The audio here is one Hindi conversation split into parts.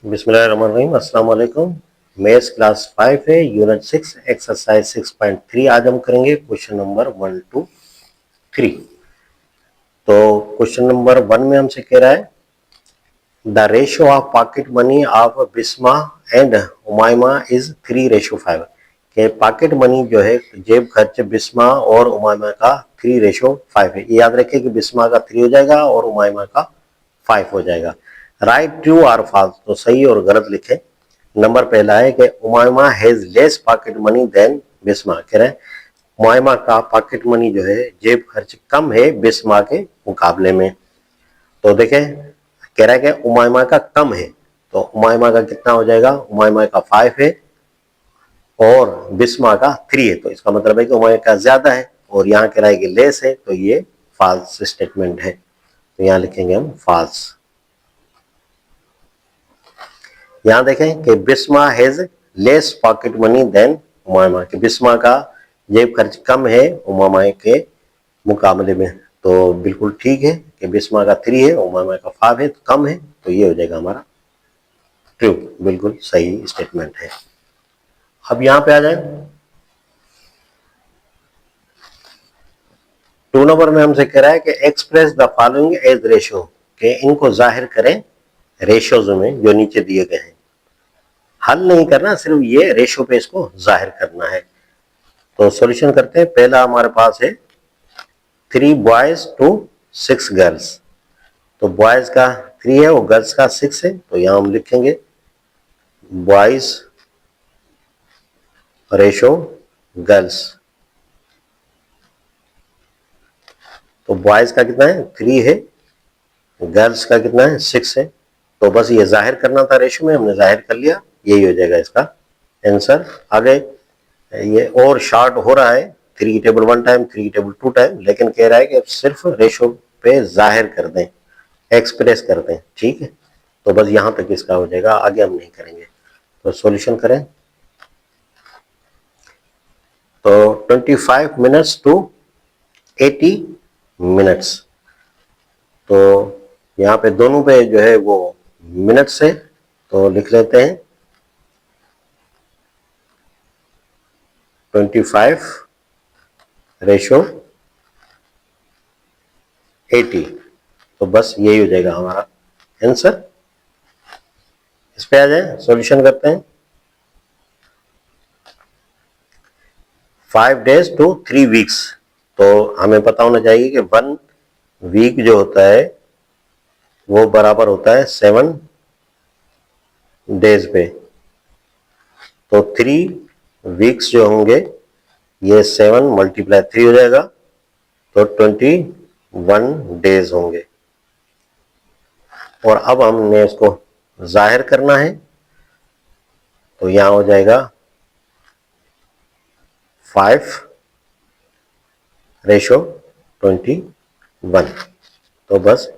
बिस्मिल्लाहिर्रहमानिर्रहीम। अस्सलाम वालेकुम। मैथ्स क्लास 5 है, यूनिट 6, एक्सरसाइज 6.3 आज हम करेंगे क्वेश्चन नंबर 1 to 3। तो क्वेश्चन नंबर 1 में हमसे कह रहा है the ratio of pocket money of Bisma and Umaima is 3:5 के पॉकेट मनी जो है जेब खर्च बिस्मा और उमायमा का 3:5 है। ये याद रखिए कि बिस्मा का 3 हो जाएगा और उमायमा का 5 हो जाएगा। राइट ट्रू और फॉल्स, तो सही और गलत लिखें। नंबर पहला है कि Umaima has less pocket money than Bisma. कह रहे हैं उमायमा का पॉकेट मनी जो है जेब खर्च कम है बिस्मा के मुकाबले में। तो देखें कह रहा है कि उमायमा का कम है, तो उमायमा का कितना हो जाएगा, उमायमा का 5 है और बिस्मा का 3 है, तो इसका मतलब है कि उमायमा का ज्यादा है। और यहाँ कह रहा है कि लेस है, तो ये फॉल्स स्टेटमेंट है, तो यहाँ लिखेंगे हम फॉल्स। यहाँ देखें कि Bisma has less pocket money than Umaima, कि बिस्मा का जेब खर्च कम है उमायमा के मुकाबले में। तो बिल्कुल ठीक है कि बिस्मा का 3 है, उमायमा का 5 है, तो कम है, तो ये हो जाएगा हमारा ट्रू, बिल्कुल सही स्टेटमेंट है। अब यहां पे आ जाए 2 नंबर में हमसे कह रहा है कि express the following as ratio, के इनको जाहिर करें रेशियोज में जो नीचे दिए गए हैं। हल नहीं करना, सिर्फ ये रेशियो पे इसको जाहिर करना है। तो सॉल्यूशन करते हैं। पहला हमारे पास है 3 बॉयज टू 6 गर्ल्स, तो बॉयज का 3 है और गर्ल्स का 6 है, तो यहां हम लिखेंगे बॉयज रेशो गर्ल्स। तो बॉयज का कितना है 3 है, गर्ल्स का कितना है 6 है, तो बस ये जाहिर करना था रेशो में, हमने जाहिर कर लिया, यही हो जाएगा इसका आंसर। आगे ये और शॉर्ट हो रहा है 3 टेबल 1 टाइम 3 टेबल 2 टाइम, लेकिन कह रहा है कि सिर्फ रेशो पे जाहिर कर दें, एक्सप्रेस कर दें, ठीक है। तो बस यहां तक इसका हो जाएगा, आगे हम नहीं करेंगे। तो सॉल्यूशन करें तो 25 मिनट्स टू 80 मिनट्स, तो यहाँ पे दोनों पे जो है वो मिनट्स है, तो लिख लेते हैं 25 रेशो 80, तो बस यही हो जाएगा हमारा आंसर। इस पे आ जाए, सॉल्यूशन करते हैं। 5 days to 3 weeks, तो हमें पता होना चाहिए कि 1 वीक जो होता है वो बराबर होता है 7 डेज पे, तो 3 वीक्स जो होंगे ये 7 मल्टीप्लाई 3 हो जाएगा, तो 21 डेज होंगे। और अब हमने इसको जाहिर करना है, तो यहां हो जाएगा 5 रेशो 21, तो बस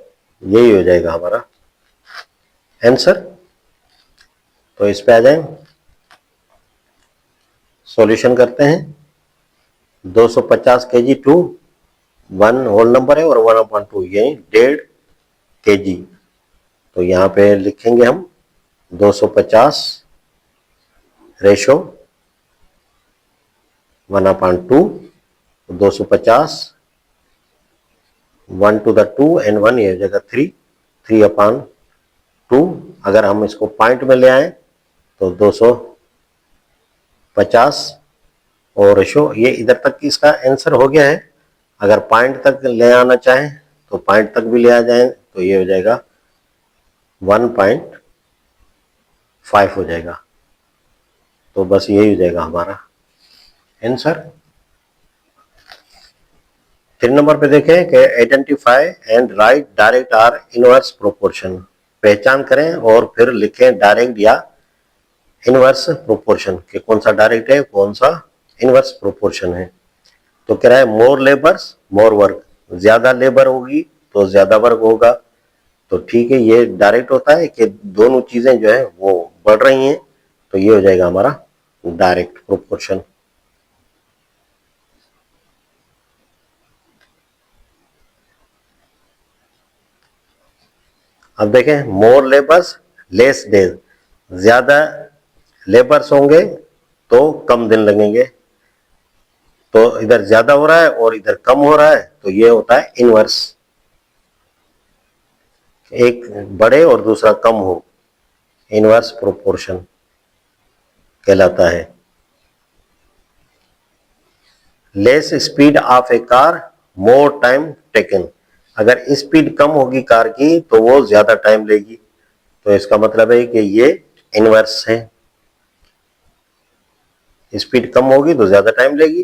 यही हो जाएगा हमारा आंसर। तो इस पे आ जाए, सॉल्यूशन करते हैं। 250 केजी टू 1 होल नंबर है और 1/2 ये 1.5 केजी, तो यहां पे लिखेंगे हम 250 रेशो 1/2, 250 1 to the 2 and 1 ये हो जाएगा 3, 3/2। अगर हम इसको पॉइंट में ले आए तो 250 और रेशो, ये इधर तक इसका आंसर हो गया है। अगर पॉइंट तक ले आना चाहें तो पॉइंट तक भी ले आ जाए, तो ये हो जाएगा 1.5 हो जाएगा, तो बस यही हो जाएगा हमारा आंसर। 3 नंबर पे देखें कि identify and right direct are inverse proportion, पहचान करें और फिर लिखें डायरेक्ट या इनवर्स प्रोपोर्शन, कि कौन सा डायरेक्ट है कौन सा इनवर्स प्रोपोर्शन है। तो कह रहा है मोर लेबर्स मोर वर्क, ज्यादा लेबर होगी तो ज्यादा वर्क होगा, तो ठीक है ये डायरेक्ट होता है कि दोनों चीजें जो है वो बढ़ रही हैं, तो ये हो जाएगा हमारा डायरेक्ट प्रोपोर्शन। अब देखें मोर लेबर्स लेस डेज, ज्यादा लेबर्स होंगे तो कम दिन लगेंगे। तो इधर ज्यादा हो रहा है और इधर कम हो रहा है, तो ये होता है इनवर्स। एक बढ़े और दूसरा कम हो, इनवर्स प्रोपोर्शन कहलाता है। Less speed of A car, more time taken. अगर स्पीड कम होगी कार की तो वो ज्यादा टाइम लेगी, तो इसका मतलब है कि ये इनवर्स है। स्पीड कम होगी तो ज्यादा टाइम लेगी,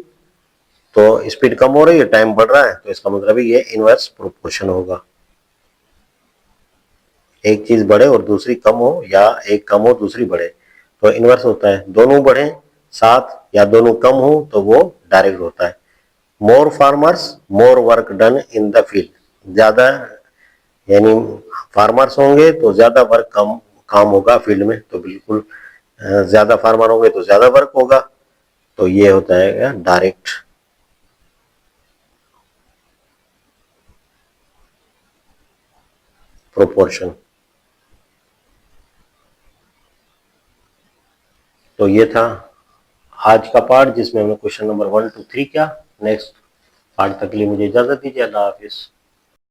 तो स्पीड कम हो रही है, टाइम बढ़ रहा है, तो इसका मतलब है ये इनवर्स प्रोपोर्शन होगा। एक चीज बढ़े और दूसरी कम हो, या एक कम हो दूसरी बढ़े, तो इनवर्स होता है। दोनों बढ़े साथ या दोनों कम हो तो वो डायरेक्ट होता है। More farmers more work done in the field. ज्यादा यानी फार्मर्स होंगे तो ज्यादा वर्क कम काम होगा फील्ड में, तो बिल्कुल ज्यादा फार्मर होंगे तो ज्यादा वर्क होगा, तो ये होता है डायरेक्ट प्रोपोर्शन। तो ये था आज का पार्ट जिसमें हमने क्वेश्चन नंबर 1 to 3 किया। नेक्स्ट पार्ट तक के लिए मुझे इजाजत दीजिए। अल्लाह हाफिज।